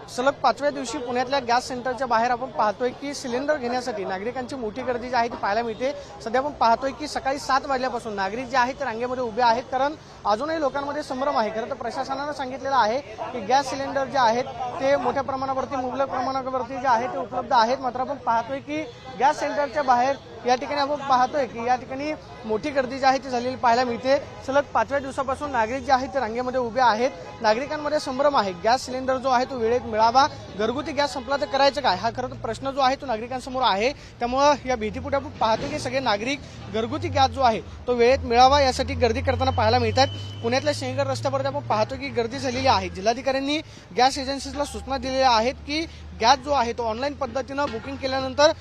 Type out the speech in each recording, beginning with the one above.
सलग 5व्या दिवशी पुण्यातल्या गॅस सेंटरच्या बाहेर आपण पाहतोय की सिलेंडर घेण्यासाठी नागरिकांची मोठी गर्दी जी आहे ती पाहायला मिळते। सध्या आपण पाहतोय की सकाळी 7 वाजल्यापासून नागरिक जे आहेत ते रांगेमध्ये उभे आहेत, कारण अजूनही लोकांमध्ये संभ्रम आहे। खरं तर प्रशासनानं सांगितलेलं आहे की गॅस सिलेंडर जे आहेत ते मोठ्या प्रमाणावरती मुबलक प्रमाणावरती जे आहे ते उपलब्ध आहेत। मात्र आपण पाहतोय की गॅस सेंटरच्या बाहेर या ठिकाणी आपण पाहतोय की या ठिकाणी मोठी गर्दी जी आहे ती झालेली पाहायला मिळते। सलग 5व्या दिवसापासून नागरिक जे आहेत ते रांगेमध्ये उभे आहेत। नागरिकांमध्ये संभ्रम आहे, गॅस सिलेंडर जो आहे तो वेळेत मिळावा, घरगुती गॅस संपला तर करायचं काय, हा खरं तर प्रश्न जो आहे तो नागरिकांसमोर आहे। त्यामुळे या भीतीपोटी आपण पाहतो की सगळे नागरिक घरगुती गॅस जो आहे तो वेळेत मिळावा यासाठी गर्दी करताना पाहायला मिळतात। पुण्यातल्या शेंगर रस्त्यावर आपण पाहतो की गर्दी झालेली आहे। जिल्हाधिकाऱ्यांनी गॅस एजन्सीजला सूचना दिलेल्या आहेत की गॅस जो आहे तो ऑनलाईन पद्धतीनं बुकिंग केल्यानंतर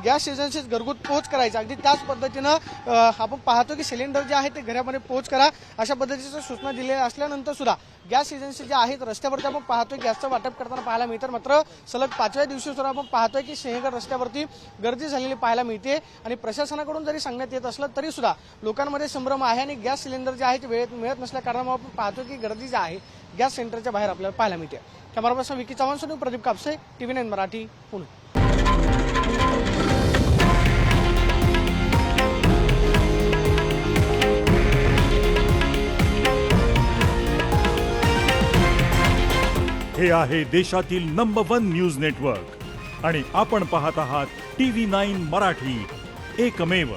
गॅस एजन्सीज घरगुत पोहोच करायचा। अगदी त्याच पद्धतीनं आपण पाहतो की सिलेंडर जे आहे ते घरामध्ये पोहोच करा अशा पद्धतीच्या सूचना दिलेल्या असल्यानंतर सुद्धा गॅस एजन्सी जे आहेत रस्त्यावरती आपण पाहतोय गॅसचं वाटप करताना पाहायला मिळतं। मात्र सलग 5व्या दिवशी सुद्धा आपण पाहतोय की शेंगर रस्त्यावरती गर्दी झालेली पाहायला मिळते आणि प्रशासनाकडून जरी सांगण्यात येत असलं तरी सुद्धा लोकांमध्ये संभ्रम आहे आणि गॅस सिलेंडर जे आहे ते वेळेत मिळत नसल्या कारणामुळे आपण पाहतो की गर्दी जी आहे गॅस सेंटरच्या बाहेर आपल्याला पाहायला मिळते। Camera person Vicky Chavan, Pradeep Kapse, TV9 Marathi, Pune. हे आहे देशातील नंबर 1 न्यूज नेटवर्क आणि आपण पाहत आहात TV9 मराठी, एकमेव।